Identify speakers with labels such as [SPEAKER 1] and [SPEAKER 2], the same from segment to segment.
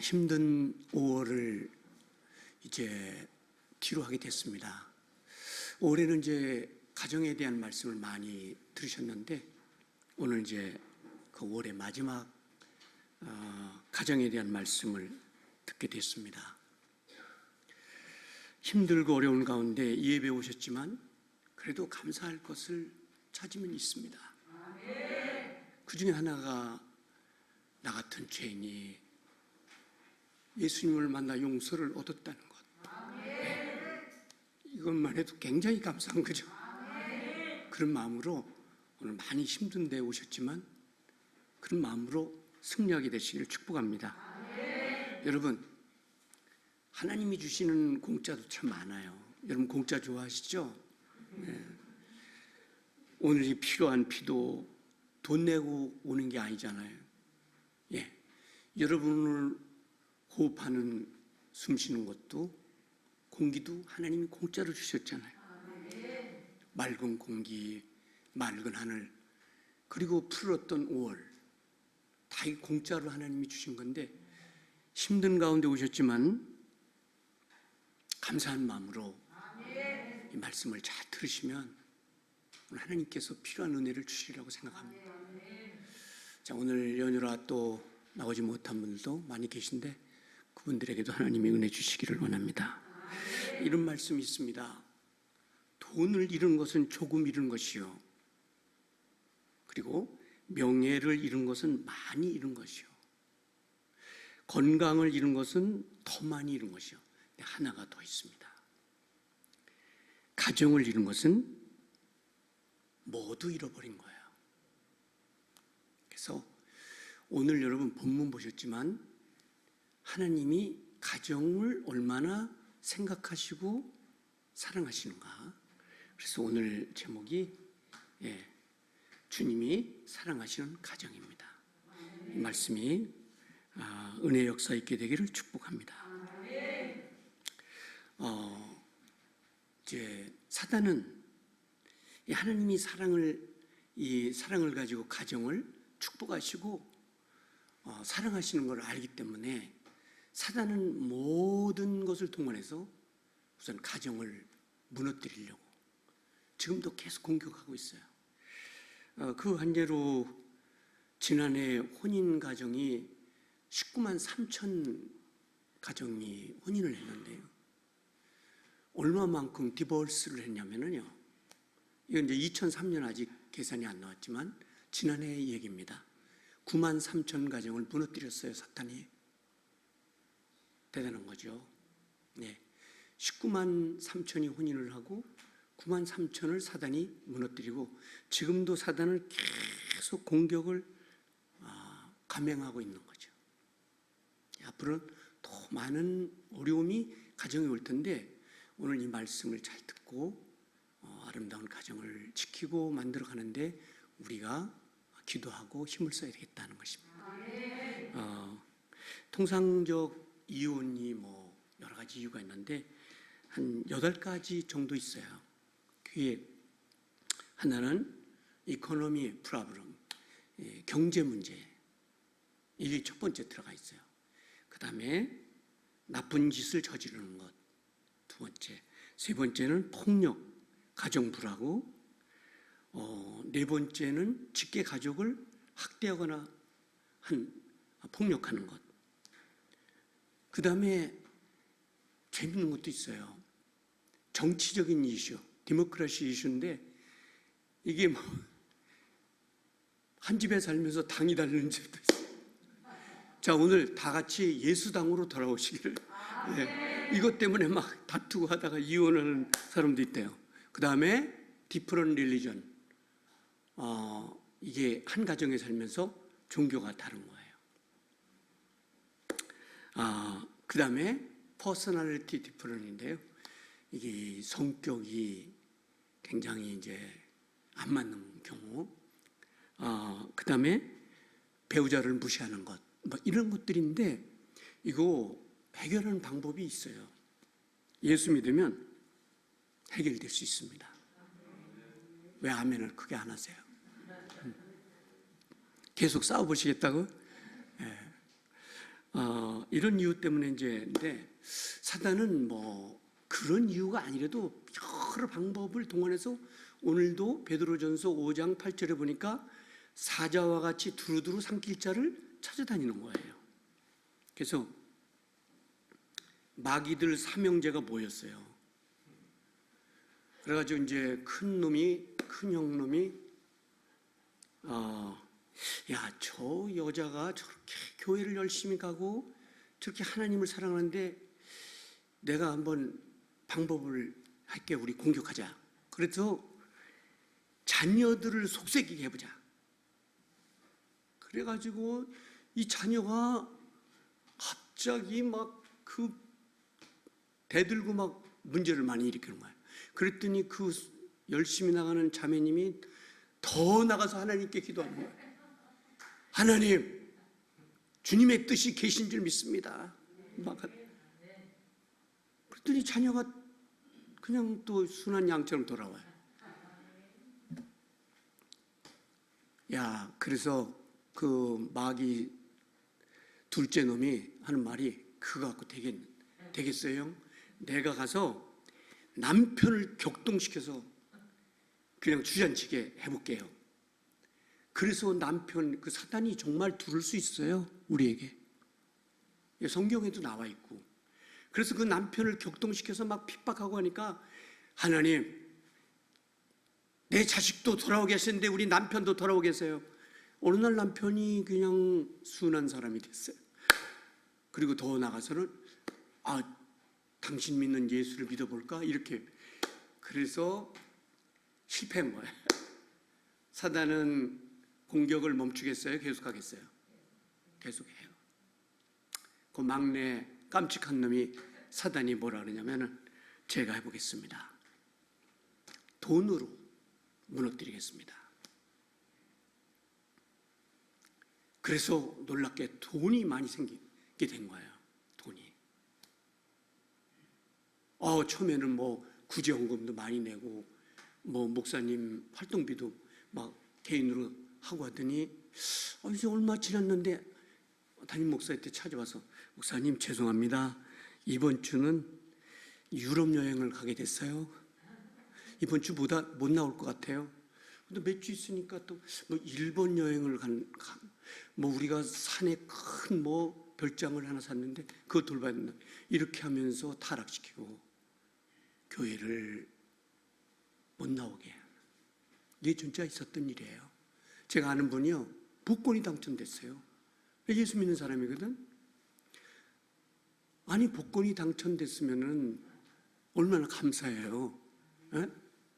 [SPEAKER 1] 힘든 5월을 이제 뒤로 하게 됐습니다. 올해는 이제 가정에 대한 말씀을 많이 들으셨는데 오늘 이제 그 5월의 마지막 가정에 대한 말씀을 듣게 됐습니다. 힘들고 어려운 가운데 예배 오셨지만 그래도 감사할 것을 찾으면 있습니다. 그 중에 하나가 나 같은 죄인이 예수님을 만나 용서를 얻었다는 것. 이것만 해도 굉장히 감사한 거죠. 그런 마음으로 오늘 많이 힘든 데 오셨지만 그런 마음으로 승리하게 되시기를 축복합니다. 여러분, 하나님이 주시는 공짜도 참 많아요. 여러분 공짜 좋아하시죠? 네. 오늘이 필요한 피도 돈 내고 오는 게 아니잖아요. 예. 여러분을 호흡하는 숨 쉬는 것도 공기도 하나님이 공짜로 주셨잖아요. 맑은 공기, 맑은 하늘, 그리고 푸르렀던 5월 다 공짜로 하나님이 주신 건데 힘든 가운데 오셨지만 감사한 마음으로 이 말씀을 잘 들으시면 오늘 하나님께서 필요한 은혜를 주시리라고 생각합니다. 자, 오늘 연휴라 또 나오지 못한 분들도 많이 계신데 그분들에게도 하나님의 은혜 주시기를 원합니다. 이런 말씀이 있습니다. 돈을 잃은 것은 조금 잃은 것이요, 그리고 명예를 잃은 것은 많이 잃은 것이요, 건강을 잃은 것은 더 많이 잃은 것이요. 근데 하나가 더 있습니다. 가정을 잃은 것은 모두 잃어버린 거예요. 그래서 오늘 여러분 본문 보셨지만 하나님이 가정을 얼마나 생각하시고 사랑하시는가. 그래서 오늘 제목이 주님이 사랑하시는 가정입니다. 이 말씀이 은혜 역사 있게 되기를 축복합니다. 이제 사단은 하나님이 이 사랑을 가지고 가정을 축복하시고 사랑하시는 걸 알기 때문에 사단은 모든 것을 동원해서 우선 가정을 무너뜨리려고 지금도 계속 공격하고 있어요. 그 한제로 지난해 혼인 가정이 19만 3천 가정이 혼인을 했는데요. 얼마만큼 디보스를 했냐면요. 이건 이제 2003년 아직 계산이 안 나왔지만 지난해 얘기입니다. 9만 3천 가정을 무너뜨렸어요, 사탄이. 대단한 거죠. 네. 19만 3천이 혼인을 하고 9만 3천을 사단이 무너뜨리고 지금도 사단을 계속 공격을 감행하고 있는 거죠. 앞으로는 더 많은 어려움이 가정에 올 텐데 오늘 이 말씀을 잘 듣고 아름다운 가정을 지키고 만들어가는데 우리가 기도하고 힘을 써야 되겠다는 것입니다. 통상적 이혼이 여러 가지 이유가 있는데 한 8가지 정도 있어요. 그게 하나는 이코노미 프로블럼, 경제 문제, 이게 첫 번째 들어가 있어요. 그 다음에 나쁜 짓을 저지르는 것, 두 번째, 세 번째는 폭력, 가정 불하고, 네 번째는 직계 가족을 학대하거나 폭력하는 것. 그 다음에 재밌는 것도 있어요. 정치적인 이슈, 디모크라시 이슈인데 이게 한 집에 살면서 당이 다르는 집도 있어요. 자, 오늘 다 같이 예수당으로 돌아오시기를. 이것 때문에 막 다투고 하다가 이혼하는 사람도 있대요. 그 다음에 디퍼런 릴리전, 이게 한 가정에 살면서 종교가 다른 거예요. 그 다음에 퍼스널리티 디퍼런인데요. 이게 성격이 굉장히 이제 안 맞는 경우, 그 다음에 배우자를 무시하는 것, 이런 것들인데 이거 해결하는 방법이 있어요. 예수 믿으면 해결될 수 있습니다. 왜 아멘을 크게 안 하세요? 계속 싸워보시겠다고? 이런 이유 때문에 이제인데 사단은 뭐 그런 이유가 아니라도 여러 방법을 동원해서 오늘도 베드로전서 5장 8절에 보니까 사자와 같이 두루두루 삼킬 자를 찾아다니는 거예요. 그래서 마귀들 삼형제가 모였어요. 그래가지고 이제 큰 형놈이 야, 저 여자가 저렇게 교회를 열심히 가고 저렇게 하나님을 사랑하는데 내가 한번 방법을 할게. 우리 공격하자. 그래서 자녀들을 속삭이게 해보자. 그래가지고 이 자녀가 갑자기 막 그 대들고 막 문제를 많이 일으키는 거예요. 그랬더니 그 열심히 나가는 자매님이 더 나가서 하나님께 기도하는 거예요. 하나님, 주님의 뜻이 계신 줄 믿습니다. 막 그랬더니 자녀가 그냥 또 순한 양처럼 돌아와요. 야, 그래서 그 마귀 둘째 놈이 하는 말이 그거 갖고 되겠어요? 내가 가서 남편을 격동시켜서 그냥 주저앉히게 해볼게요. 그래서 남편, 그 사단이 정말 두를 수 있어요, 우리에게. 성경에도 나와 있고. 그래서 그 남편을 격동시켜서 막 핍박하고 하니까 하나님, 내 자식도 돌아오게 하시는데 우리 남편도 돌아오게 하세요. 어느 날 남편이 그냥 순한 사람이 됐어요. 그리고 더 나가서는 당신 믿는 예수를 믿어볼까? 이렇게. 그래서 실패한 거예요. 사단은 공격을 멈추겠어요? 계속하겠어요? 계속해요. 그 막내 깜찍한 놈이 사단이 뭐라 그러냐면은 제가 해보겠습니다. 돈으로 무너뜨리겠습니다. 그래서 놀랍게 돈이 많이 생기게 된 거예요. 돈이. 처음에는 뭐 구제헌금도 많이 내고 뭐 목사님 활동비도 막 개인으로 하고 하더니 이제 얼마 지났는데 담임 목사한테 찾아와서 목사님 죄송합니다. 이번 주는 유럽 여행을 가게 됐어요. 이번 주보다 못 나올 것 같아요. 근데 몇 주 있으니까 또 뭐 일본 여행을 뭐 우리가 산에 큰 뭐 별장을 하나 샀는데 그거 돌봐야 된다. 이렇게 하면서 타락시키고 교회를 못 나오게. 이게 진짜 있었던 일이에요. 제가 아는 분이요, 복권이 당첨됐어요. 예수 믿는 사람이거든. 아니 복권이 당첨됐으면은 얼마나 감사해요. 에?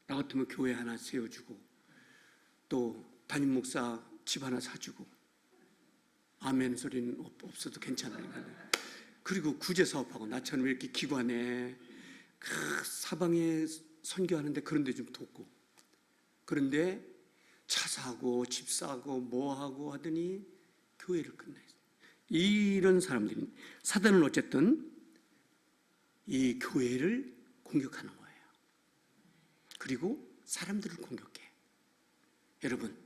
[SPEAKER 1] 나 같으면 교회 하나 세워주고 또 담임 목사 집 하나 사주고 아멘 소리는 없어도 괜찮아요. 그리고 구제 사업하고 나처럼 이렇게 기관에 그 사방에 선교하는데 그런 데 좀 돕고. 그런데 차 사고 집 사고 뭐 하고 하더니 교회를 끝냈어요. 이런 사람들이, 사단은 어쨌든 이 교회를 공격하는 거예요. 그리고 사람들을 공격해. 여러분,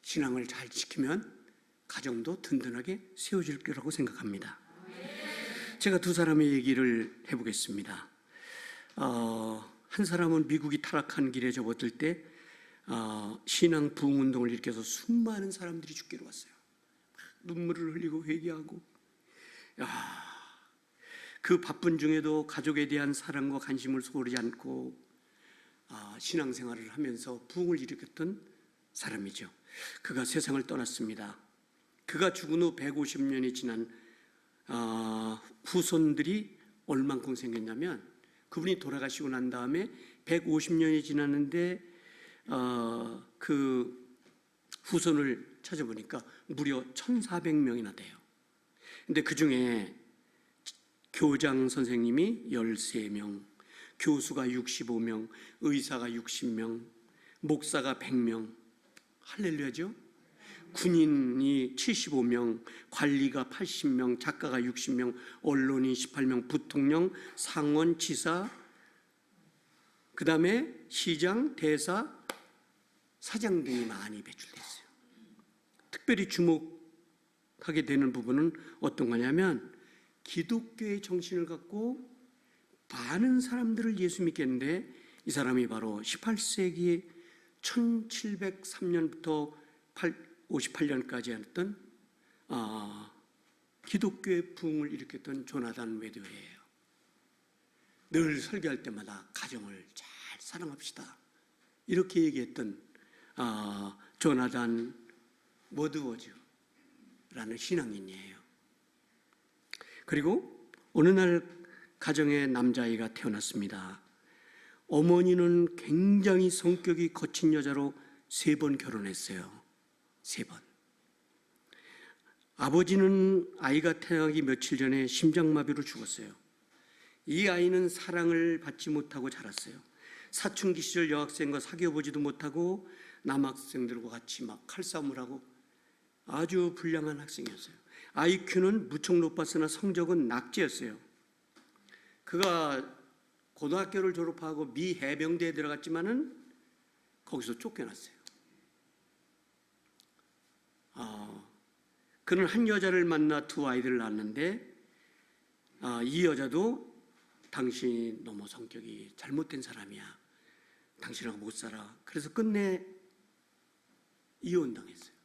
[SPEAKER 1] 신앙을 잘 지키면 가정도 든든하게 세워질 거라고 생각합니다. 제가 두 사람의 얘기를 해보겠습니다. 한 사람은 미국이 타락한 길에 접어들 때 신앙 부흥운동을 일으켜서 수많은 사람들이 죽기로 왔어요. 눈물을 흘리고 회개하고, 그 바쁜 중에도 가족에 대한 사랑과 관심을 소홀히 않고 신앙생활을 하면서 부흥을 일으켰던 사람이죠. 그가 세상을 떠났습니다. 그가 죽은 후 150년이 지난 후손들이 얼만큼 생겼냐면, 그분이 돌아가시고 난 다음에 150년이 지났는데 그 후손을 찾아보니까 무려 1,400명이나 돼요. 근데 그 중에 교장 선생님이 13명, 교수가 65명, 의사가 60명, 목사가 100명, 할렐루야죠? 군인이 75명, 관리가 80명, 작가가 60명, 언론이 18명, 부통령, 상원, 지사, 그 다음에 시장, 대사, 사장 등이 많이 배출됐어요. 특별히 주목할 하게 되는 부분은 어떤 거냐면 기독교의 정신을 갖고 많은 사람들을 예수 믿게 했는데 이 사람이 바로 18세기 1703년부터 58년까지 했던 기독교의 부흥을 일으켰던 조나단 웨드웨예요. 늘 설교할 때마다 가정을 잘 사랑합시다 이렇게 얘기했던 조나단 워드워즈라는 신앙인이에요. 그리고 어느 날 가정에 남자아이가 태어났습니다. 어머니는 굉장히 성격이 거친 여자로 3번 결혼했어요. 3번. 아버지는 아이가 태어나기 며칠 전에 심장마비로 죽었어요. 이 아이는 사랑을 받지 못하고 자랐어요. 사춘기 시절 여학생과 사귀어보지도 못하고 남학생들과 같이 막 칼싸움을 하고 아주 불량한 학생이었어요. IQ는 무척 높았으나 성적은 낙제였어요. 그가 고등학교를 졸업하고 미 해병대에 들어갔지만은 거기서 쫓겨났어요. 그는 한 여자를 만나 2 아이들을 낳았는데 이 여자도 당신이 너무 성격이 잘못된 사람이야. 당신하고 못 살아. 그래서 끝내 이혼당했어요.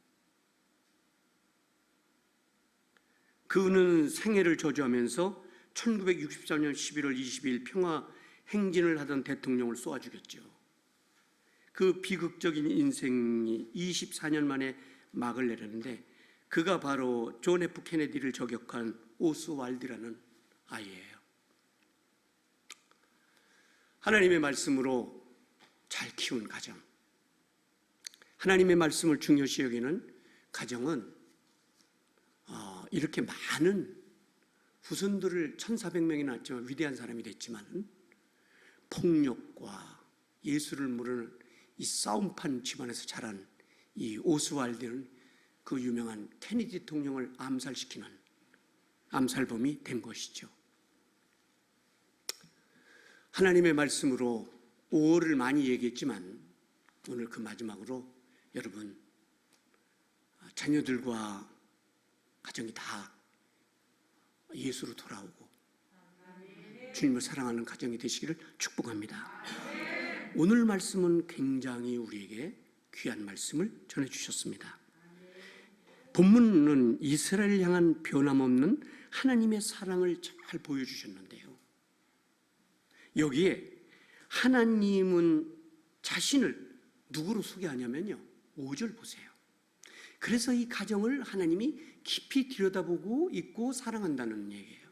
[SPEAKER 1] 그는 생애를 저주하면서 1963년 11월 22일 평화 행진을 하던 대통령을 쏘아 죽였죠. 그 비극적인 인생이 24년 만에 막을 내렸는데 그가 바로 존 F 케네디를 저격한 오스왈드라는 아이예요. 하나님의 말씀으로 잘 키운 가정, 하나님의 말씀을 중요시 여기는 가정은 이렇게 많은 후손들을 1400명이 낳았지만 위대한 사람이 됐지만 폭력과 예수를 모르는 이 싸움판 집안에서 자란 이 오스왈드는 그 유명한 케네디 대통령을 암살시키는 암살범이 된 것이죠. 하나님의 말씀으로 5월을 많이 얘기했지만 오늘 그 마지막으로 여러분 자녀들과 가정이 다 예수로 돌아오고 주님을 사랑하는 가정이 되시기를 축복합니다. 오늘 말씀은 굉장히 우리에게 귀한 말씀을 전해주셨습니다. 본문은 이스라엘을 향한 변함없는 하나님의 사랑을 잘 보여주셨는데요. 여기에 하나님은 자신을 누구로 소개하냐면요, 5절 보세요. 그래서 이 가정을 하나님이 깊이 들여다보고 있고 사랑한다는 얘기예요.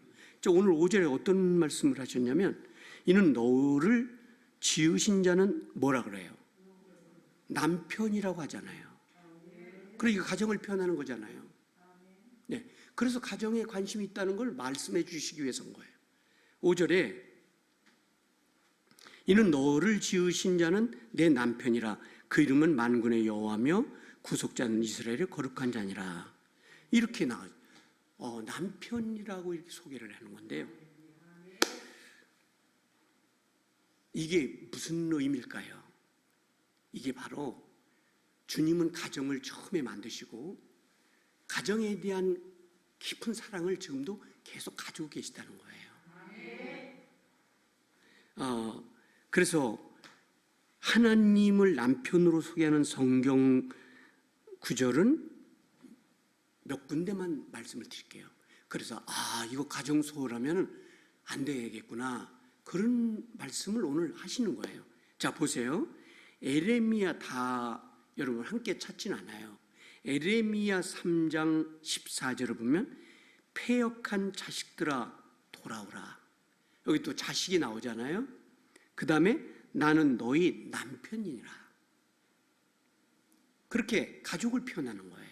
[SPEAKER 1] 오늘 5절에 어떤 말씀을 하셨냐면 이는 너를 지으신 자는 뭐라 그래요? 남편이라고 하잖아요. 그러니까 가정을 표현하는 거잖아요. 네, 그래서 가정에 관심이 있다는 걸 말씀해 주시기 위해서인 거예요. 5절에 이는 너를 지으신 자는 내 남편이라 그 이름은 만군의 여호와며 구속자는 이스라엘의 거룩한 자니라. 이렇게 남편이라고 이렇게 소개를 하는 건데요. 이게 무슨 의미일까요? 이게 바로 주님은 가정을 처음에 만드시고 가정에 대한 깊은 사랑을 지금도 계속 가지고 계시다는 거예요. 그래서 하나님을 남편으로 소개하는 성경 구절은 몇 군데만 말씀을 드릴게요. 그래서 이거 가정 소홀하면 안 되겠구나, 그런 말씀을 오늘 하시는 거예요. 자, 보세요. 에레미야 다 여러분 함께 찾진 않아요. 에레미야 3장 14절을 보면 패역한 자식들아 돌아오라. 여기 또 자식이 나오잖아요. 그 다음에 나는 너희 남편이니라. 그렇게 가족을 표현하는 거예요.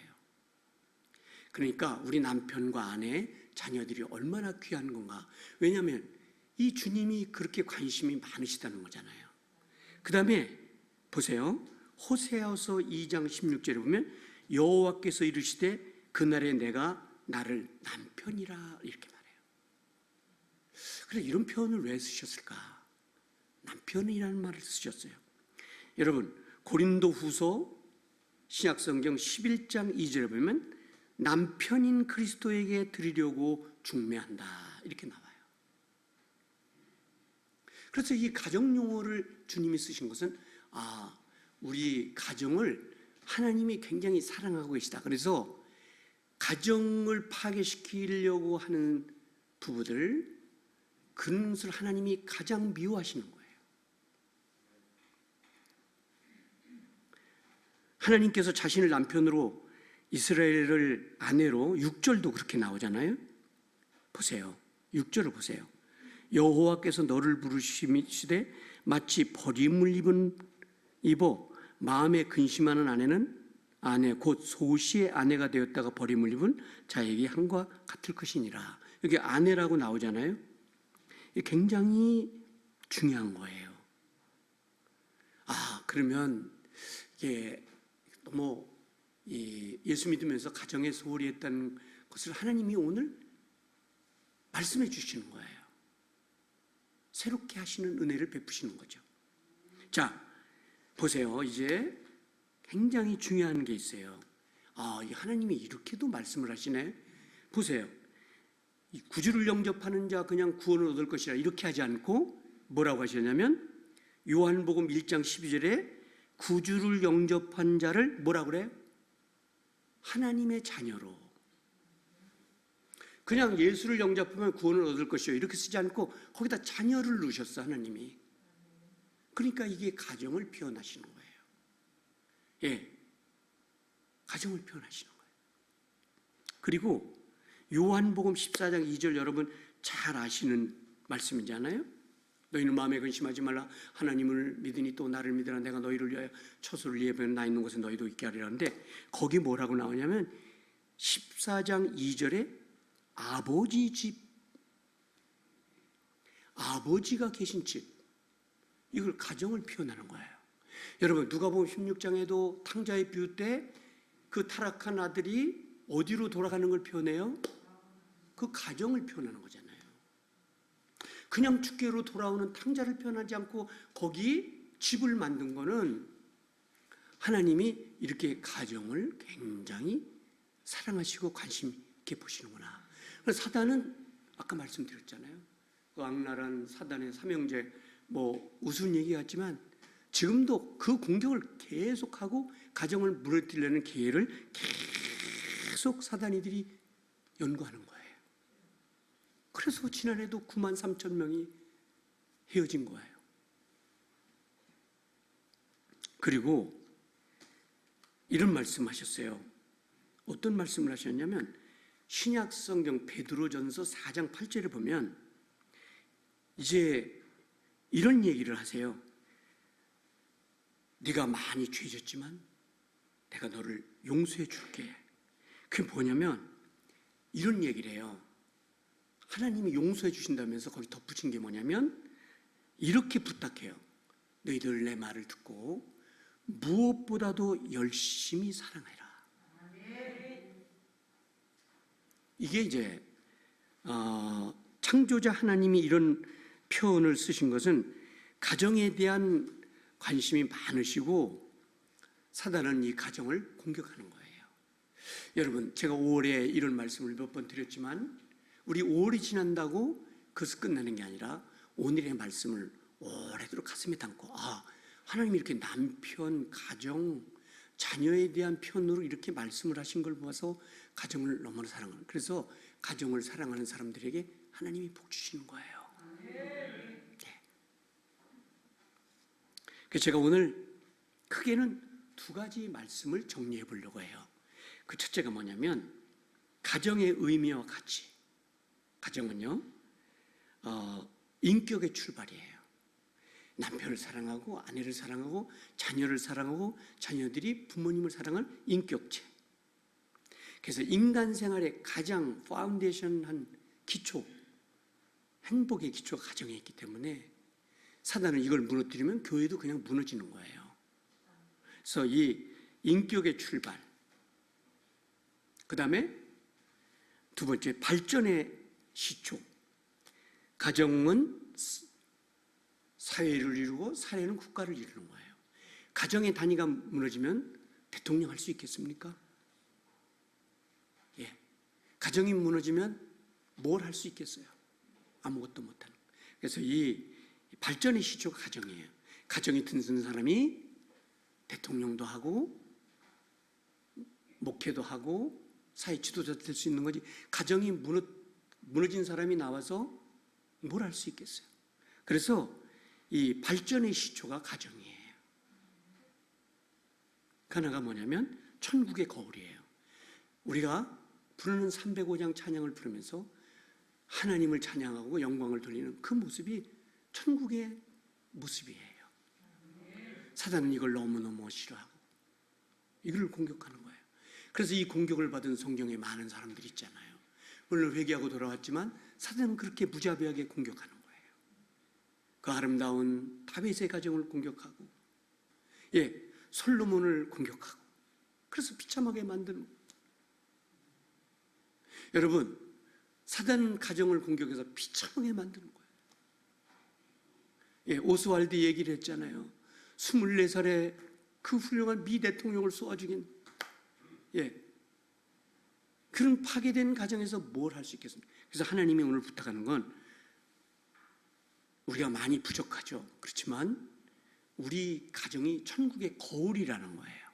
[SPEAKER 1] 그러니까 우리 남편과 아내, 자녀들이 얼마나 귀한 건가. 왜냐하면 이 주님이 그렇게 관심이 많으시다는 거잖아요. 그 다음에 보세요. 호세아서 2장 16절에 보면 여호와께서 이르시되 그날에 내가 나를 남편이라 이렇게 말해요. 그래, 이런 표현을 왜 쓰셨을까? 남편이라는 말을 쓰셨어요. 여러분, 고린도후서 신약성경 11장 2절에 보면 남편인 그리스도에게 드리려고 중매한다. 이렇게 나와요. 그래서 이 가정 용어를 주님이 쓰신 것은 우리 가정을 하나님이 굉장히 사랑하고 계시다. 그래서 가정을 파괴시키려고 하는 부부들, 그것을 하나님이 가장 미워하시는 거예요. 하나님께서 자신을 남편으로, 이스라엘을 아내로, 6절도 그렇게 나오잖아요. 보세요. 6절을 보세요. 여호와께서 너를 부르시되 마치 버림을 입어 마음에 근심하는 아내 곧 소시의 아내가 되었다가 버림을 입은 자에게 한과 같을 것이니라. 여기 아내라고 나오잖아요. 이게 굉장히 중요한 거예요. 그러면 이게 너무 예수 믿으면서 가정에 소홀히 했다는 것을 하나님이 오늘 말씀해 주시는 거예요. 새롭게 하시는 은혜를 베푸시는 거죠. 자, 보세요. 이제 굉장히 중요한 게 있어요. 하나님이 이렇게도 말씀을 하시네. 보세요. 구주를 영접하는 자 그냥 구원을 얻을 것이라 이렇게 하지 않고 뭐라고 하셨냐면 요한복음 1장 12절에 구주를 영접한 자를 뭐라고 그래요? 하나님의 자녀로. 그냥 예수를 영접하면 구원을 얻을 것이요 이렇게 쓰지 않고 거기다 자녀를 넣으셨어, 하나님이. 그러니까 이게 가정을 표현하시는 거예요. 예, 가정을 표현하시는 거예요. 그리고 요한복음 14장 2절 여러분 잘 아시는 말씀이잖아요. 너희는 마음에 근심하지 말라. 하나님을 믿으니 또 나를 믿으라. 내가 너희를 위하여 처소를 예배하는 나 있는 곳에 너희도 있게 하리라. 하는데 거기 뭐라고 나오냐면 14장 2절에 아버지 집, 아버지가 계신 집, 이걸 가정을 표현하는 거예요. 여러분 누가복음 16장에도 탕자의 비유 때 그 타락한 아들이 어디로 돌아가는 걸 표현해요? 그 가정을 표현하는 거잖아요. 그냥 주께로 돌아오는 탕자를 표현하지 않고 거기 집을 만든 거는 하나님이 이렇게 가정을 굉장히 사랑하시고 관심 있게 보시는구나. 그래서 사단은 아까 말씀드렸잖아요. 그 악랄한 사단의 삼형제 우스운 얘기 같지만 지금도 그 공격을 계속하고 가정을 무너뜨리려는 기회를 계속 사단이들이 연구하는 거예요. 그래서 지난해도 9만 3천 명이 헤어진 거예요. 그리고 이런 말씀하셨어요. 어떤 말씀을 하셨냐면 신약 성경 베드로전서 4장 8절에 보면 이제 이런 얘기를 하세요. 네가 많이 죄졌지만 내가 너를 용서해 줄게. 그게 뭐냐면 이런 얘기를 해요. 하나님이 용서해 주신다면서 거기 덧붙인 게 뭐냐면 이렇게 부탁해요. 너희들 내 말을 듣고 무엇보다도 열심히 사랑해라. 이게 이제 창조자 하나님이 이런 표현을 쓰신 것은 가정에 대한 관심이 많으시고 사단은 이 가정을 공격하는 거예요. 여러분 제가 5월에 이런 말씀을 몇 번 드렸지만 우리 5월이 지난다고 그것을 끝내는 게 아니라 오늘의 말씀을 오래도록 가슴에 담고 하나님이 이렇게 남편, 가정, 자녀에 대한 표현으로 이렇게 말씀을 하신 걸 보아서 가정을 너무나 사랑하는, 그래서 가정을 사랑하는 사람들에게 하나님이 복 주시는 거예요. 그래서 제가 오늘 크게는 두 가지 말씀을 정리해 보려고 해요. 그 첫째가 뭐냐면 가정의 의미와 가치. 가정은요 인격의 출발이에요. 남편을 사랑하고 아내를 사랑하고 자녀를 사랑하고 자녀들이 부모님을 사랑하는 인격체. 그래서 인간 생활의 가장 파운데이션한 기초, 행복의 기초가 가정에 있기 때문에 사단은 이걸 무너뜨리면 교회도 그냥 무너지는 거예요. 그래서 이 인격의 출발, 그 다음에 두 번째 발전의 시초. 가정은 사회를 이루고 사회는 국가를 이루는 거예요. 가정의 단위가 무너지면 대통령 할 수 있겠습니까? 가정이 무너지면 뭘 할 수 있겠어요? 아무것도 못하는. 그래서 이 발전의 시초가 가정이에요. 가정이 든든 사람이 대통령도 하고 목회도 하고 사회 지도자 될 수 있는 거지, 가정이 무너진 사람이 나와서 뭘 할 수 있겠어요? 그래서 이 발전의 시초가 가정이에요. 그 하나가 뭐냐면 천국의 거울이에요. 우리가 부르는 305장 찬양을 부르면서 하나님을 찬양하고 영광을 돌리는 그 모습이 천국의 모습이에요. 사단은 이걸 너무너무 싫어하고 이걸 공격하는 거예요. 그래서 이 공격을 받은 성경에 많은 사람들이 있잖아요. 물론 회개하고 돌아왔지만 사단은 그렇게 무자비하게 공격하는 거예요. 그 아름다운 다윗의 가정을 공격하고, 솔로몬을 공격하고, 그래서 비참하게 만드는 거예요. 여러분, 사단은 가정을 공격해서 비참하게 만드는 거예요. 오스왈드 얘기를 했잖아요. 24살에 그 훌륭한 미 대통령을 쏘아 죽인, 그런 파괴된 가정에서 뭘 할 수 있겠습니까? 그래서 하나님이 오늘 부탁하는 건, 우리가 많이 부족하죠. 그렇지만 우리 가정이 천국의 거울이라는 거예요.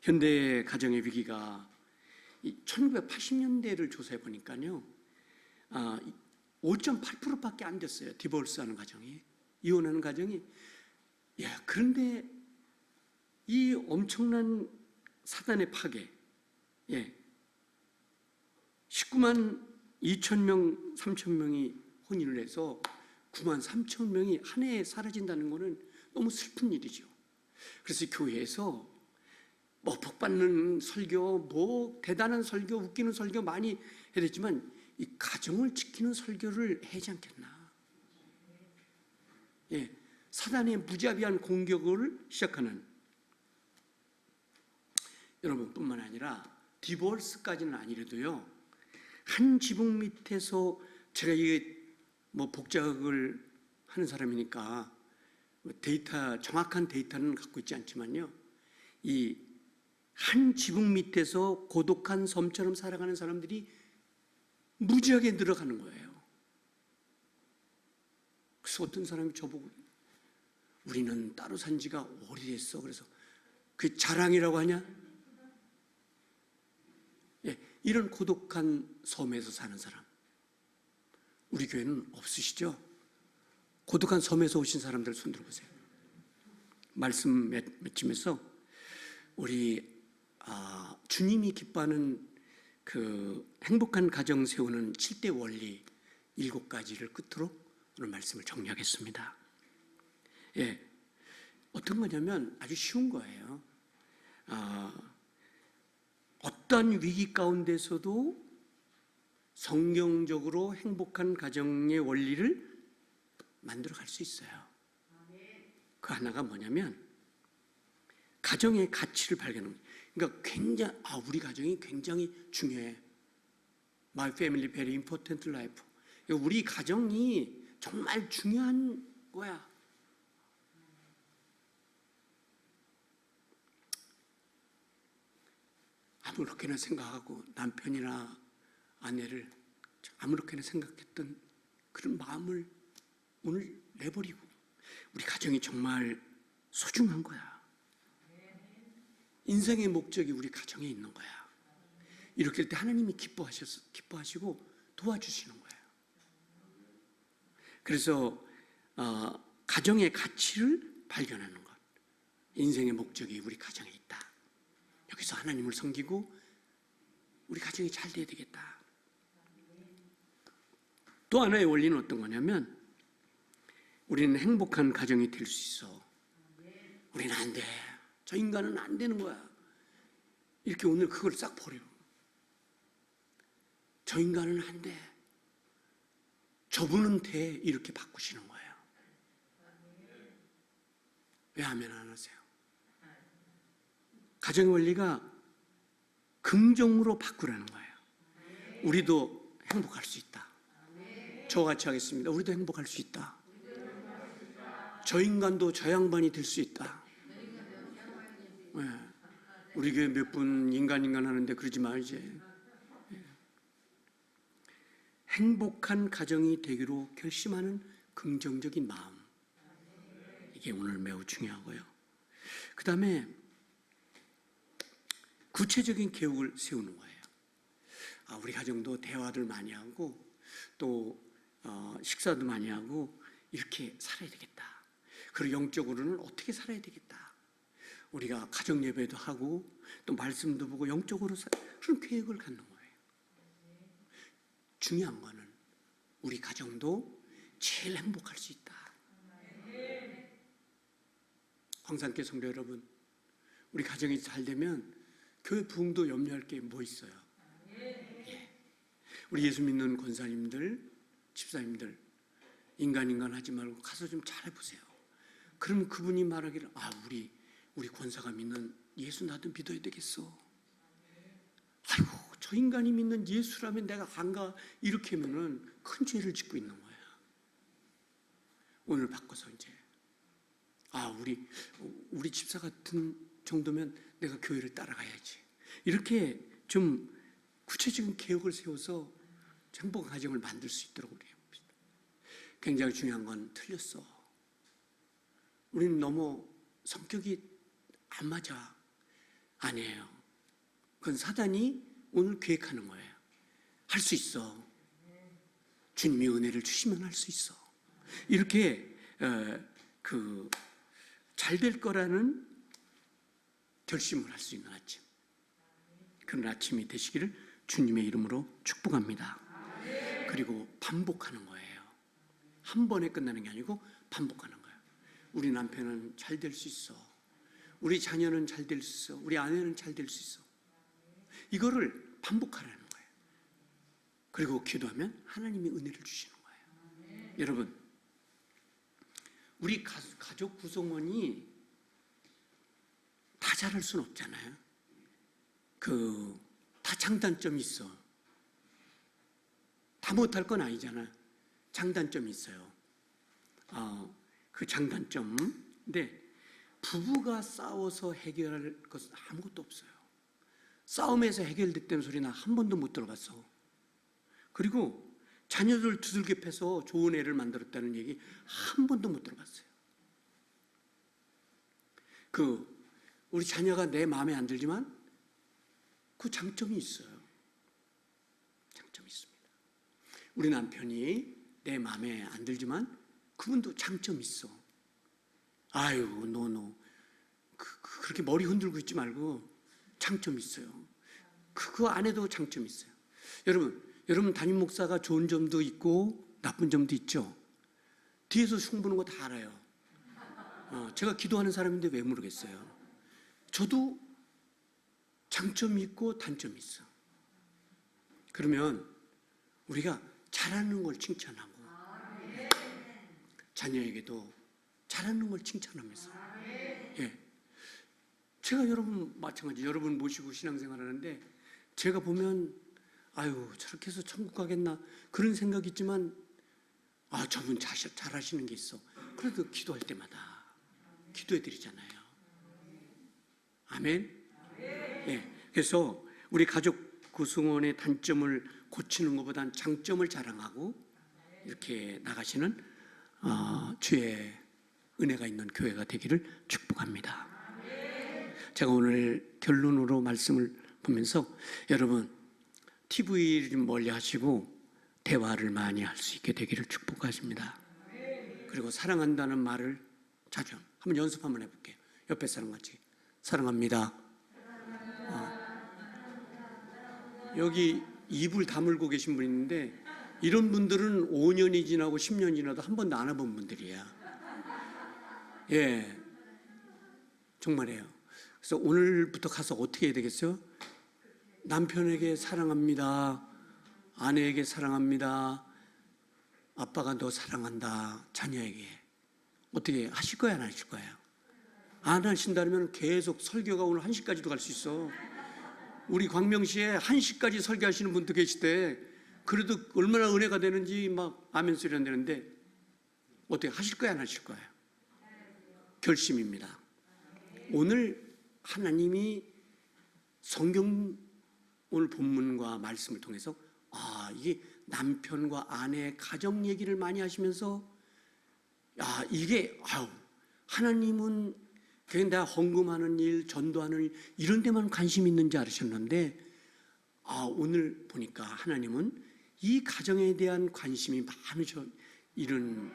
[SPEAKER 1] 현대 가정의 위기가 1980년대를 조사해 보니까요, 5.8%밖에 안 됐어요. 디보스하는 가정이, 이혼하는 가정이. 그런데 이 엄청난 사단의 파괴, 19만 2천 명, 3천 명이 혼인을 해서 9만 3천 명이 한 해에 사라진다는 것은 너무 슬픈 일이죠. 그래서 교회에서 복받는 설교, 대단한 설교, 웃기는 설교 많이 해야 되지만 이 가정을 지키는 설교를 해야지 않겠나. 사단의 무자비한 공격을 시작하는, 여러분뿐만 아니라 디보스까지는 아니라도요, 한 지붕 밑에서, 제가 이게 복작을 하는 사람이니까 정확한 데이터는 갖고 있지 않지만요, 이 한 지붕 밑에서 고독한 섬처럼 살아가는 사람들이 무지하게 늘어가는 거예요. 그래서 어떤 사람이 저보고, 우리는 따로 산 지가 오래됐어. 그래서 그 자랑이라고 하냐? 이런 고독한 섬에서 사는 사람, 우리 교회는 없으시죠? 고독한 섬에서 오신 사람들 손 들어보세요. 말씀 맺히면서 우리 주님이 기뻐하는 그 행복한 가정 세우는 7대 원리 7가지를 끝으로 오늘 말씀을 정리하겠습니다. 어떤 거냐면 아주 쉬운 거예요. 어떤 위기 가운데서도 성경적으로 행복한 가정의 원리를 만들어 갈 수 있어요. 그 하나가 뭐냐면 가정의 가치를 발견하는 거예요. 그러니까 우리 가정이 굉장히 중요해. My family very important life. 우리 가정이 정말 중요한 거야. 아무렇게나 생각하고 남편이나 아내를 아무렇게나 생각했던 그런 마음을 오늘 내버리고 우리 가정이 정말 소중한 거야. 인생의 목적이 우리 가정에 있는 거야. 이렇게 할 때 하나님이 기뻐하시고 도와주시는 거예요. 그래서 가정의 가치를 발견하는 것, 인생의 목적이 우리 가정에 있다. 여기서 하나님을 섬기고 우리 가정이 잘 돼야 되겠다. 또 하나의 원리는 어떤 거냐면 우리는 행복한 가정이 될 수 있어. 우리는 안 돼. 저 인간은 안 되는 거야. 이렇게 오늘 그걸 싹 버려. 저 인간은 안 돼. 저분은 돼. 이렇게 바꾸시는 거예요. 왜 아멘 안 하세요? 가정의 원리가 긍정으로 바꾸라는 거예요. 우리도 행복할 수 있다. 저와 같이 하겠습니다. 우리도 행복할 수 있다. 저 인간도 저 양반이 될 수 있다. 우리 교회 몇 분 인간 하는데 그러지 마 이제. 행복한 가정이 되기로 결심하는 긍정적인 마음, 이게 오늘 매우 중요하고요. 그 다음에 구체적인 계획을 세우는 거예요. 우리 가정도 대화를 많이 하고 또 식사도 많이 하고 이렇게 살아야 되겠다. 그리고 영적으로는 어떻게 살아야 되겠다. 우리가 가정 예배도 하고 또 말씀도 보고 영적으로 그런 계획을 갖는 거예요. 중요한 거는 우리 가정도 제일 행복할 수 있다. 광산교회 성도 여러분, 우리 가정이 잘 되면 교회 부흥도 염려할 게 뭐 있어요? 예. 우리 예수 믿는 권사님들, 집사님들 인간 하지 말고 가서 좀 잘해보세요. 그럼 그분이 말하기를 우리 권사가 믿는 예수 나도 믿어야 되겠어. 아이고 저 인간이 믿는 예수라면 내가 안 가. 이렇게 하면은 큰 죄를 짓고 있는 거야. 오늘 바꿔서 이제 우리 집사 같은 정도면 내가 교회를 따라가야지. 이렇게 좀 구체적인 계획을 세워서 행복한 가정을 만들 수 있도록 우리 해봅시다. 굉장히 중요한 건 틀렸어. 우리는 너무 성격이 안 맞아. 아니에요. 그건 사단이 오늘 계획하는 거예요. 할 수 있어. 주님이 은혜를 주시면 할 수 있어. 이렇게 잘 될 거라는 결심을 할 수 있는 아침, 그런 아침이 되시기를 주님의 이름으로 축복합니다. 그리고 반복하는 거예요. 한 번에 끝나는 게 아니고 반복하는 거예요. 우리 남편은 잘 될 수 있어. 우리 자녀는 잘 될 수 있어. 우리 아내는 잘 될 수 있어. 이거를 반복하라는 거예요. 그리고 기도하면 하나님이 은혜를 주시는 거예요. 여러분, 우리 가족 구성원이 다 잘할 수는 없잖아요. 다 장단점이 있어. 다 못할 건 아니잖아. 장단점이 있어요. 그 장단점. 근데 부부가 싸워서 해결할 것은 아무것도 없어요. 싸움에서 해결됐다는 소리 나 한 번도 못 들어봤어. 그리고 자녀들 두들겨 패서 좋은 애를 만들었다는 얘기 한 번도 못 들어봤어요. 우리 자녀가 내 마음에 안 들지만 그 장점이 있어요. 장점이 있습니다. 우리 남편이 내 마음에 안 들지만 그분도 장점이 있어. 너 그렇게 머리 흔들고 있지 말고 장점이 있어요. 그 안에도 장점이 있어요. 여러분 담임 목사가 좋은 점도 있고 나쁜 점도 있죠. 뒤에서 흉보는 거 다 알아요. 제가 기도하는 사람인데 왜 모르겠어요. 저도 장점이 있고 단점이 있어. 그러면 우리가 잘하는 걸 칭찬하고 자녀에게도 잘하는 걸 칭찬하면서, 예. 제가 마찬가지 여러분 모시고 신앙생활 하는데 제가 보면 저렇게 해서 천국 가겠나 그런 생각이 있지만 저분 잘하시는 게 있어. 그래도 기도할 때마다 기도해 드리잖아요. 아멘. 예. 그래서 우리 가족 구성원의 단점을 고치는 것보다는 장점을 자랑하고 이렇게 나가시는 주의 은혜가 있는 교회가 되기를 축복합니다. 제가 오늘 결론으로 말씀을 보면서 여러분 TV를 좀 멀리 하시고 대화를 많이 할 수 있게 되기를 축복하십니다. 그리고 사랑한다는 말을 자주 한번 연습 한번 해볼게요. 옆에 사람 같이 사랑합니다. 여기 입을 다물고 계신 분 있는데 이런 분들은 5년이 지나고 10년이 지나도 한 번도 안 해본 분들이야. 예, 정말이에요. 그래서 오늘부터 가서 어떻게 해야 되겠어요? 남편에게 사랑합니다. 아내에게 사랑합니다. 아빠가 너 사랑한다. 자녀에게. 어떻게 하실 거예요? 안 하실 거예요? 안 하신다면 계속 설교가 오늘 1시까지도 갈 수 있어. 우리 광명시에 1시까지 설교하시는 분도 계시대. 그래도 얼마나 은혜가 되는지 막 아멘 소리 안 되는데 어떻게 하실 거예요? 안 하실 거예요? 결심입니다. 오늘 하나님이 성경 오늘 본문과 말씀을 통해서 이게 남편과 아내의 가정 얘기를 많이 하시면서 이게 하나님은 그냥 내가 헌금하는 일, 전도하는 일 이런 데만 관심이 있는지 알으셨는데 오늘 보니까 하나님은 이 가정에 대한 관심이 많으셔 이런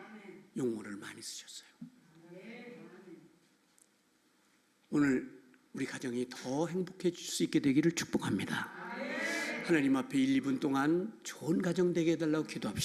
[SPEAKER 1] 용어를 많이 쓰셨어요. 오늘 우리 가정이 더 행복해질 수 있게 되기를 축복합니다. 하나님 앞에 1, 2분 동안 좋은 가정 되게 해달라고 기도합시다.